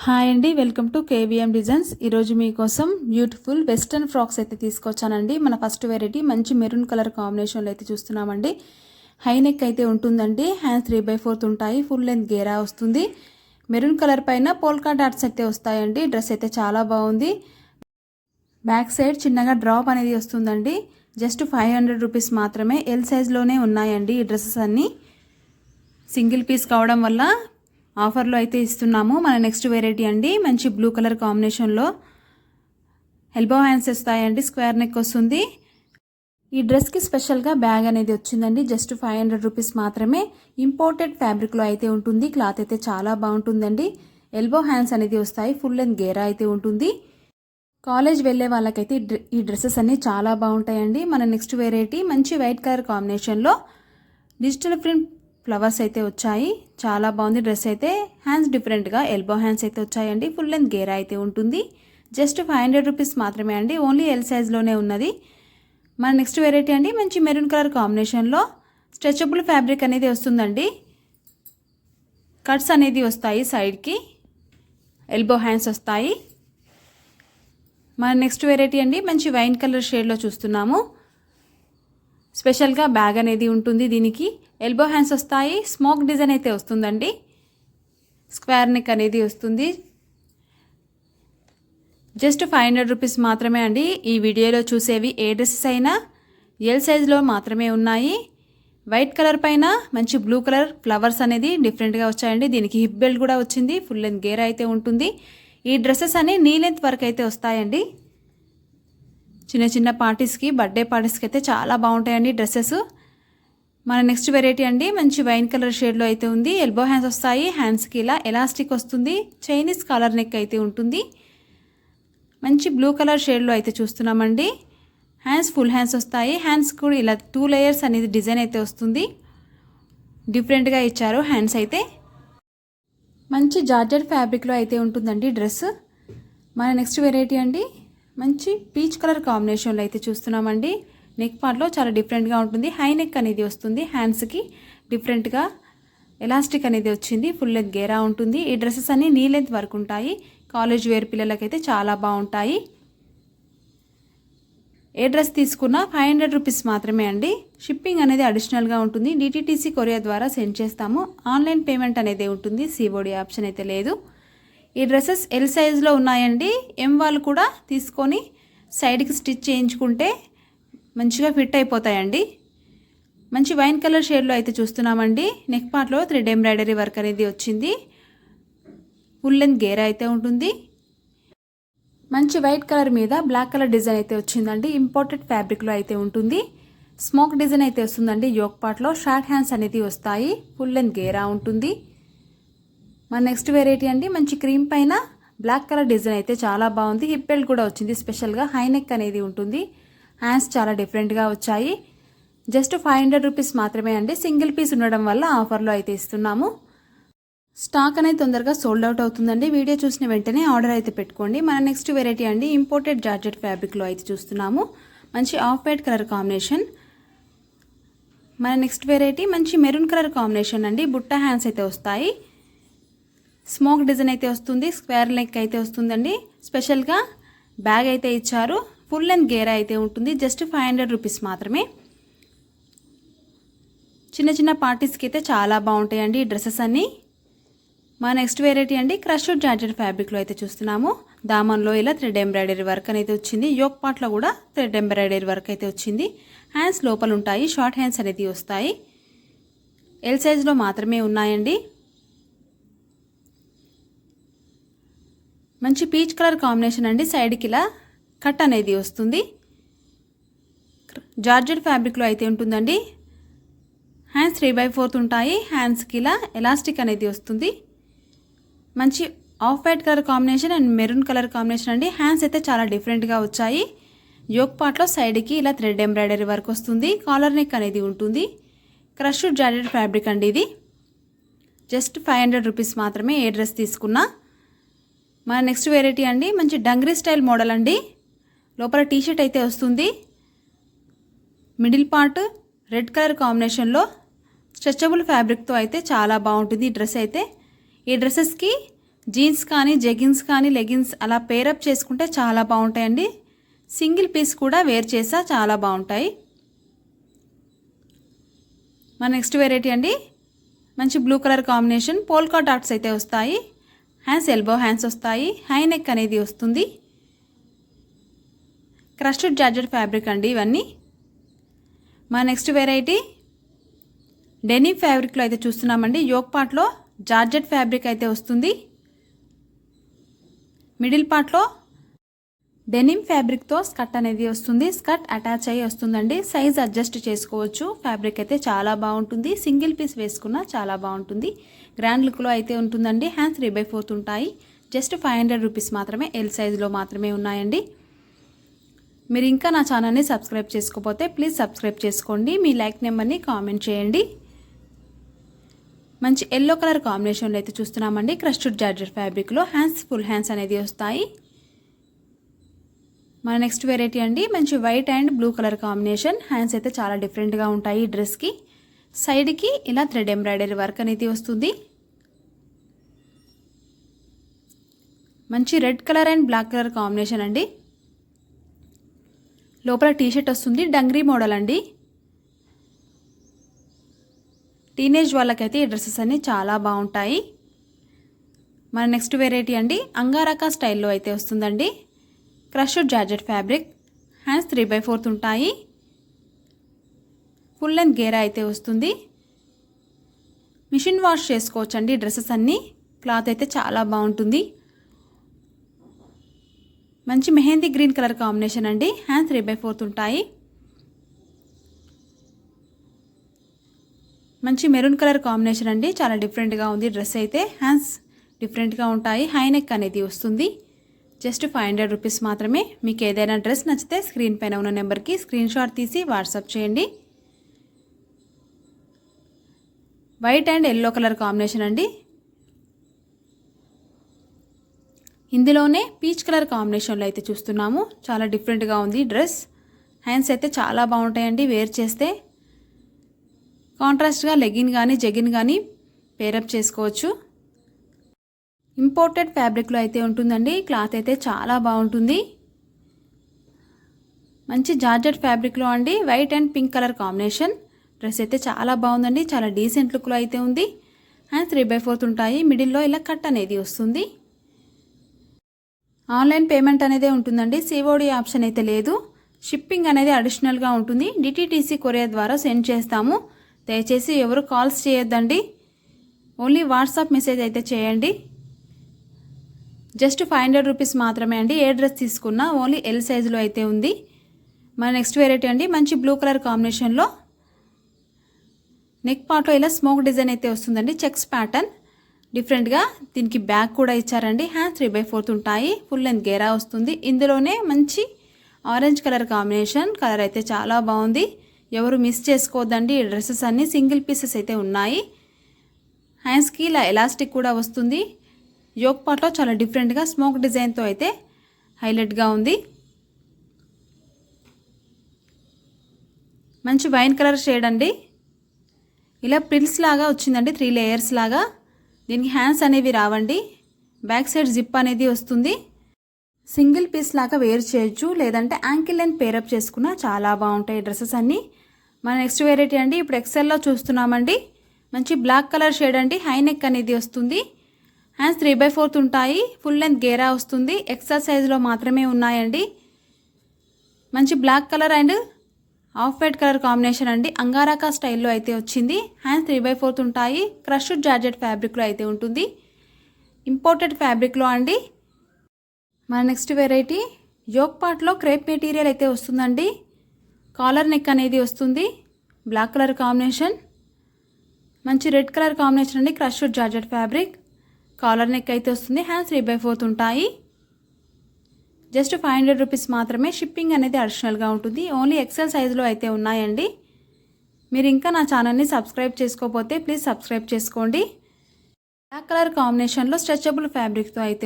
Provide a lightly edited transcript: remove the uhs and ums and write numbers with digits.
Hi అండి, welcome to KVM designs. ఈరోజు మీకోసం బ్యూటిఫుల్ వెస్ట్రన్ ఫ్రాక్స్ అయితే తీసుకొచ్చానండి. మన ఫస్ట్ వెరైటీ మంచి మెరూన్ కలర్ కాంబినేషన్లో అయితే చూస్తున్నామండి. హై నెక్ అయితే ఉంటుందండి. హ్యాండ్స్ 3/4 ఉంటాయి. ఫుల్ లెంత్ గేరా వస్తుంది. మెరూన్ కలర్ పైన పోల్కా డాట్స్ అయితే వస్తాయండి. డ్రెస్ అయితే చాలా బాగుంది. బ్యాక్ సైడ్ చిన్నగా డ్రాప్ అనేది వస్తుందండి. జస్ట్ 500 రూపీస్ మాత్రమే. ఎల్ సైజ్లోనే ఉన్నాయండి ఈ డ్రెస్సెస్ అన్నీ. సింగిల్ పీస్ కావడం వల్ల ఆఫర్లో అయితే ఇస్తున్నాము. మన నెక్స్ట్ వెరైటీ అండి, మంచి బ్లూ కలర్ కాంబినేషన్లో ఎల్బో హ్యాండ్స్ వస్తాయండి. స్క్వేర్ నెక్ వస్తుంది. ఈ డ్రెస్కి స్పెషల్గా బ్యాగ్ అనేది వచ్చిందండి. జస్ట్ 500 రూపీస్ మాత్రమే. ఇంపోర్టెడ్ ఫ్యాబ్రిక్లో అయితే ఉంటుంది. క్లాత్ అయితే చాలా బాగుంటుందండి. ఎల్బో హ్యాండ్స్ అనేది వస్తాయి. ఫుల్ లెంత్ గేరా అయితే ఉంటుంది. కాలేజ్ వెళ్ళే వాళ్ళకైతే ఈ డ్రెస్సెస్ అన్నీ చాలా బాగుంటాయండి. మన నెక్స్ట్ వెరైటీ మంచి వైట్ కలర్ కాంబినేషన్లో డిజిటల్ ప్రింట్ ఫ్లవర్స్ అయితే వచ్చాయి. చాలా బాగుంది డ్రెస్ అయితే. హ్యాండ్స్ డిఫరెంట్గా ఎల్బో హ్యాండ్స్ అయితే వచ్చాయండి. ఫుల్ లెంత్ గేరా అయితే ఉంటుంది. జస్ట్ 500 రూపీస్ మాత్రమే అండి. ఓన్లీ ఎల్ సైజ్లోనే ఉన్నది. మన నెక్స్ట్ వెరైటీ అండి, మంచి మెరూన్ కలర్ కాంబినేషన్లో స్ట్రెచబుల్ ఫ్యాబ్రిక్ అనేది వస్తుందండి. కట్స్ అనేది వస్తాయి సైడ్కి. ఎల్బో హ్యాండ్స్ వస్తాయి. మన నెక్స్ట్ వెరైటీ అండి, మంచి వైన్ కలర్ షేడ్లో చూస్తున్నాము. స్పెషల్గా బ్యాగ్ అనేది ఉంటుంది. దీనికి ఎల్బో హ్యాండ్స్ వస్తాయి. స్మోక్ డిజైన్ అయితే వస్తుందండి. స్క్వేర్ నెక్ అనేది వస్తుంది. జస్ట్ 500 రూపీస్ మాత్రమే అండి. ఈ వీడియోలో చూసేవి ఏ డ్రెస్సెస్ అయినా ఎల్ సైజ్లో మాత్రమే ఉన్నాయి. వైట్ కలర్ పైన మంచి బ్లూ కలర్ ఫ్లవర్స్ అనేది డిఫరెంట్గా వచ్చాయండి. దీనికి హిప్ బెల్ట్ కూడా వచ్చింది. ఫుల్ లెంత్ గేర్ అయితే ఉంటుంది. ఈ డ్రెస్సెస్ అన్ని నీ లెంత్ వరకు అయితే వస్తాయండి. చిన్న చిన్న పార్టీస్కి, బర్త్డే పార్టీస్కి అయితే చాలా బాగుంటాయండి డ్రెస్సెస్. మన నెక్స్ట్ వెరైటీ అండి, మంచి వైన్ కలర్ షేడ్లో అయితే ఉంది. ఎల్బో హ్యాండ్స్ వస్తాయి. హ్యాండ్స్కి ఇలా ఎలాస్టిక్ వస్తుంది. చైనీస్ కాలర్ నెక్ అయితే ఉంటుంది. మంచి బ్లూ కలర్ షేడ్లో అయితే చూస్తున్నామండి. హ్యాండ్స్ ఫుల్ హ్యాండ్స్ వస్తాయి. హ్యాండ్స్ కూడా ఇలా 2 లేయర్స్ అనేది డిజైన్ అయితే వస్తుంది. డిఫరెంట్గా ఇచ్చారు హ్యాండ్స్ అయితే. మంచి జార్జెట్ ఫ్యాబ్రిక్లో అయితే ఉంటుందండి డ్రెస్. మన నెక్స్ట్ వెరైటీ అండి, మంచి పీచ్ కలర్ కాంబినేషన్లో అయితే చూస్తున్నామండి. నెక్ పార్ట్లో చాలా డిఫరెంట్గా ఉంటుంది. హై నెక్ అనేది వస్తుంది. హ్యాండ్స్కి డిఫరెంట్గా ఎలాస్టిక్ అనేది వచ్చింది. ఫుల్ లెంత్ గేరా ఉంటుంది. ఈ డ్రెస్సెస్ అన్నీ నీ లెంత్ వరకు ఉంటాయి. కాలేజ్ వేర్ పిల్లలకైతే చాలా బాగుంటాయి. ఏ డ్రెస్ తీసుకున్నా 500 రూపీస్ మాత్రమే అండి. షిప్పింగ్ అనేది అడిషనల్గా ఉంటుంది. డిటిటీసీ కొరియర్ ద్వారా సెండ్ చేస్తాము. ఆన్లైన్ పేమెంట్ అనేది ఉంటుంది. సిఓడి ఆప్షన్ అయితే లేదు. ఈ డ్రెస్సెస్ ఎల్ సైజ్లో ఉన్నాయండి. ఎం వాళ్ళు కూడా తీసుకొని సైడ్కి స్టిచ్ చేయించుకుంటే మంచిగా ఫిట్ అయిపోతాయండి. మంచి వైన్ కలర్ షేడ్లో అయితే చూస్తున్నామండి. నెక్ పార్ట్లో థ్రెడ్ ఎంబ్రాయిడరీ వర్క్ అనేది వచ్చింది. ఫుల్ లెంత్ గేర్ అయితే ఉంటుంది. మంచి వైట్ కలర్ మీద బ్లాక్ కలర్ డిజైన్ అయితే వచ్చిందండి. ఇంపోర్టెడ్ ఫ్యాబ్రిక్లో అయితే ఉంటుంది. స్మోక్ డిజైన్ అయితే వస్తుందండి. యోక్ పార్ట్లో షార్ట్ హ్యాండ్స్ అనేది వస్తాయి. ఫుల్ లెంత్ గేరా ఉంటుంది. మన నెక్స్ట్ వెరైటీ అండి, మంచి క్రీమ్ పైన బ్లాక్ కలర్ డిజైన్ అయితే చాలా బాగుంది. హిప్ బెల్ట్ కూడా వచ్చింది. స్పెషల్గా హై నెక్ అనేది ఉంటుంది. హ్యాండ్స్ చాలా డిఫరెంట్గా వచ్చాయి. జస్ట్ 500 రూపీస్ మాత్రమే అండి. సింగిల్ పీస్ ఉండడం వల్ల ఆఫర్లో అయితే ఇస్తున్నాము. స్టాక్ అనేది తొందరగా సోల్డ్ అవుట్ అవుతుందండి. వీడియో చూసిన వెంటనే ఆర్డర్ అయితే పెట్టుకోండి. మన నెక్స్ట్ వెరైటీ అండి, ఇంపోర్టెడ్ జార్జెట్ ఫ్యాబ్రిక్లో అయితే చూస్తున్నాము. మంచి ఆఫ్ వైట్ కలర్ కాంబినేషన్. మన నెక్స్ట్ వెరైటీ మంచి మెరూన్ కలర్ కాంబినేషన్ అండి. బుట్ట హ్యాండ్స్ అయితే వస్తాయి. స్మోక్ డిజైన్ అయితే వస్తుంది. స్క్వేర్ నెక్ అయితే వస్తుందండి. స్పెషల్గా బ్యాగ్ అయితే ఇచ్చారు. ఫుల్ లెంత్ గేరా అయితే ఉంటుంది. జస్ట్ 500 రూపీస్ మాత్రమే. చిన్న చిన్న పార్టీస్కి అయితే చాలా బాగుంటాయండి ఈ డ్రెస్సెస్ అన్నీ. మా నెక్స్ట్ వెరైటీ అండి, క్రష్డ్ జార్జెట్ ఫ్యాబ్రిక్లో అయితే చూస్తున్నాము. దామన్లో ఇలా థ్రెడ్ ఎంబ్రాయిడరీ వర్క్ అనేది వచ్చింది. యోక్ పార్ట్లో కూడా థ్రెడ్ ఎంబ్రాయిడరీ వర్క్ అయితే వచ్చింది. హ్యాండ్స్ లోపల ఉంటాయి. షార్ట్ హ్యాండ్స్ అనేది వస్తాయి. ఎల్ సైజ్లో మాత్రమే ఉన్నాయండి. మంచి పీచ్ కలర్ కాంబినేషన్ అండి. సైడ్కి ఇలా కట్ అనేది వస్తుంది. జార్జెట్ ఫ్యాబ్రిక్లో అయితే ఉంటుందండి. హ్యాండ్స్ 3/4 ఉంటాయి. హ్యాండ్స్కి ఇలా ఎలాస్టిక్ అనేది వస్తుంది. మంచి of white colour combination and maroon colour combination అండి. హ్యాండ్స్ అయితే చాలా డిఫరెంట్గా వచ్చాయి. యోక్ పార్ట్లో సైడ్కి ఇలా థ్రెడ్ ఎంబ్రాయిడరీ వర్క్ వస్తుంది. కాలర్ నెక్ అనేది ఉంటుంది. క్రష్డ్ జార్జెట్ ఫ్యాబ్రిక్ అండి ఇది. జస్ట్ 500 రూపీస్ మాత్రమే ఏ డ్రెస్ తీసుకున్నా. మన నెక్స్ట్ వెరైటీ అండి, మంచి డంగ్రీ స్టైల్ మోడల్ అండి. లోపల టీషర్ట్ అయితే వస్తుంది. మిడిల్ పార్ట్ రెడ్ కలర్ కాంబినేషన్లో స్ట్రెచబుల్ ఫ్యాబ్రిక్తో అయితే చాలా బాగుంటుంది ఈ డ్రెస్ అయితే. ఈ డ్రెస్సెస్కి జీన్స్ కానీ జెగిన్స్ కానీ లెగిన్స్ అలా పేరప్ చేసుకుంటే చాలా బాగుంటాయండి. సింగిల్ పీస్ కూడా వేర్ చేసా చాలా బాగుంటాయి. మన నెక్స్ట్ వెరైటీ అండి, మంచి blue colour combination polka dots అయితే వస్తాయి. హ్యాండ్స్ ఎల్బో హ్యాండ్స్ వస్తాయి. హై నెక్ అనేది వస్తుంది. క్రష్డ్ జార్జెట్ ఫ్యాబ్రిక్ అండి ఇవన్నీ. మా నెక్స్ట్ వెరైటీ డెనిమ్ ఫ్యాబ్రిక్లో అయితే చూస్తున్నామండి. యోక్ పార్ట్లో జార్జెట్ ఫ్యాబ్రిక్ అయితే వస్తుంది. మిడిల్ పార్ట్లో డెనిమ్ ఫ్యాబ్రిక్తో స్కర్ట్ అనేది వస్తుంది. స్కర్ట్ అటాచ్ అయ్యి వస్తుందండి. సైజ్ అడ్జస్ట్ చేసుకోవచ్చు. ఫ్యాబ్రిక్ అయితే చాలా బాగుంటుంది. సింగిల్ పీస్ వేసుకున్నా చాలా బాగుంటుంది. గ్రాండ్ లుక్లో అయితే ఉంటుందండి. హ్యాండ్స్ 3/4 ఉంటాయి. జస్ట్ 500 రూపీస్ మాత్రమే. ఎల్ సైజులో మాత్రమే ఉన్నాయండి. మీరు ఇంకా నా ఛానల్ని సబ్స్క్రైబ్ చేసుకోకపోతే ప్లీజ్ సబ్స్క్రైబ్ చేసుకోండి. మీ లైక్ నెంబర్ని కామెంట్ చేయండి. మంచి ఎల్లో కలర్ కాంబినేషన్లో అయితే చూస్తున్నామండి. క్రష్డ్ జార్జెట్ ఫ్యాబ్రిక్లో హ్యాండ్స్ ఫుల్ హ్యాండ్స్ అనేది వస్తాయి. మన నెక్స్ట్ వెరైటీ అండి, మంచి white and blue colour combination. Hands అయితే చాలా డిఫరెంట్గా ఉంటాయి. ఈ డ్రెస్కి సైడ్కి ఇలా థ్రెడ్ ఎంబ్రాయిడరీ వర్క్ అనేది వస్తుంది. మంచి red colour and black colour combination అండి. లోపల టీషర్ట్ వస్తుంది. డంగ్రీ మోడల్ అండి. టీనేజ్ వాళ్ళకైతే ఈ డ్రెస్సెస్ అన్నీ చాలా బాగుంటాయి. మన నెక్స్ట్ వెరైటీ అండి, అంగారకా స్టైల్లో అయితే వస్తుందండి. Crushed georgette fabric. హ్యాండ్స్ 3/4 ఉంటాయి. ఫుల్ లెంత్ గేరా అయితే వస్తుంది. మిషన్ వాష్ చేసుకోవచ్చండి డ్రెస్సెస్ అన్నీ. క్లాత్ అయితే చాలా బాగుంటుంది. మంచి మెహందీ గ్రీన్ కలర్ కాంబినేషన్ అండి. హ్యాండ్స్ 3/4 ఉంటాయి. మంచి మెరూన్ కలర్ కాంబినేషన్ అండి. చాలా డిఫరెంట్గా ఉంది డ్రెస్ అయితే. హ్యాండ్స్ డిఫరెంట్గా ఉంటాయి. హై నెక్ అనేది వస్తుంది. జస్ట్ 500 రూపీస్ మాత్రమే. మీకు ఏదైనా డ్రెస్ నచ్చితే స్క్రీన్ పైన ఉన్న నెంబర్కి స్క్రీన్ షాట్ తీసి వాట్సాప్ చేయండి. White and yellow colour combination అండి. ఇందులోనే పీచ్ కలర్ కాంబినేషన్లో అయితే చూస్తున్నాము. చాలా డిఫరెంట్గా ఉంది డ్రెస్. హ్యాండ్స్ అయితే చాలా బాగుంటాయండి వేర్ చేస్తే. కాంట్రాస్ట్గా లెగిన్ కానీ జెగిన్ కానీ పేరప్ చేసుకోవచ్చు. ఇంపోర్టెడ్ ఫ్యాబ్రిక్లో అయితే ఉంటుందండి. క్లాత్ అయితే చాలా బాగుంటుంది. మంచి జార్జెట్ ఫ్యాబ్రిక్లో అండి. White and pink colour combination. Dress అయితే చాలా బాగుందండి. చాలా డీసెంట్ లుక్లో అయితే ఉంది. హ్యాండ్స్ 3/4 ఉంటాయి. మిడిల్లో ఇలా కట్ అనేది వస్తుంది. ఆన్లైన్ పేమెంట్ అనేది ఉంటుందండి. సిఓడి ఆప్షన్ అయితే లేదు. షిప్పింగ్ అనేది అడిషనల్గా ఉంటుంది. డిటిటిసి కొరియర్ ద్వారా సెండ్ చేస్తాము. దయచేసి ఎవరు కాల్స్ చేయొద్దండి. ఓన్లీ వాట్సాప్ మెసేజ్ అయితే చేయండి. జస్ట్ 500 రూపీస్ మాత్రమే అండి. ఏ డ్రెస్ తీసుకున్నా ఓన్లీ ఎల్ సైజులో అయితే ఉంది. మన నెక్స్ట్ వెరైటీ అండి, మంచి బ్లూ కలర్ కాంబినేషన్లో నెక్ పార్ట్లో ఇలా స్మోక్ డిజైన్ అయితే వస్తుందండి. చెక్స్ ప్యాటర్న్ డిఫరెంట్గా. దీనికి బ్యాక్ కూడా ఇచ్చారండి. హ్యాండ్స్ 3/4 ఉంటాయి. ఫుల్ లెంత్ గేరా వస్తుంది. ఇందులోనే మంచి ఆరెంజ్ కలర్ కాంబినేషన్. కలర్ అయితే చాలా బాగుంది. ఎవరు మిస్ చేసుకోవద్దండి. ఈ డ్రెస్సెస్ అన్నీ సింగిల్ పీసెస్ అయితే ఉన్నాయి. హ్యాండ్స్కి ఇలా ఎలాస్టిక్ కూడా వస్తుంది. యోక్ పార్ట్లో చాలా డిఫరెంట్గా స్మోక్ డిజైన్తో అయితే హైలైట్గా ఉంది. మంచి వైన్ కలర్ షేడ్ అండి. ఇలా ప్రిల్స్ లాగా వచ్చిందండి. 3 లేయర్స్ లాగా. దీనికి హ్యాండ్స్ అనేవి రావండి. బ్యాక్ సైడ్ జిప్ అనేది వస్తుంది. సింగిల్ పీస్ లాగా వేర్ చేయొచ్చు. లేదంటే యాంకిల్ లెంత్ పేరప్ చేసుకున్నా చాలా బాగుంటాయి డ్రెస్సెస్ అన్నీ. మన నెక్స్ట్ వెరైటీ అండి, ఇప్పుడు ఎక్సెల్లో చూస్తున్నామండి. మంచి బ్లాక్ కలర్ షేడ్ అండి. హై నెక్ అనేది వస్తుంది. హ్యాండ్స్ 3/4 ఉంటాయి. ఫుల్ లెంత్ గేరా వస్తుంది. ఎక్సెల్ సైజులో మాత్రమే ఉన్నాయండి. మంచి black colour and off white colour combination అండి. అంగారకా స్టైల్లో అయితే వచ్చింది. హ్యాండ్స్ 3/4 ఉంటాయి. క్రష్డ్ జార్జెట్ ఫ్యాబ్రిక్లో అయితే ఉంటుంది. ఇంపోర్టెడ్ ఫ్యాబ్రిక్లో అండి. మన నెక్స్ట్ వెరైటీ యోక్ పార్ట్లో క్రేప్ మెటీరియల్ అయితే వస్తుందండి. కాలర్ నెక్ అనేది వస్తుంది. Black colour combination. మంచి రెడ్ కలర్ కాంబినేషన్ అండి. Crushed georgette fabric. Collar neck అయితే వస్తుంది. హ్యాండ్స్ 3/4 ఉంటాయి. జస్ట్ 500 రూపీస్ మాత్రమే. షిప్పింగ్ అనేది అడిషనల్గా ఉంటుంది. ఓన్లీ ఎక్సెల్ సైజులో అయితే ఉన్నాయండి. మీరు ఇంకా నా ఛానల్ని సబ్స్క్రైబ్ చేసుకోకపోతే ప్లీజ్ సబ్స్క్రైబ్ చేసుకోండి. బ్లాక్ కలర్ కాంబినేషన్లో స్ట్రెచబుల్ ఫ్యాబ్రిక్తో అయితే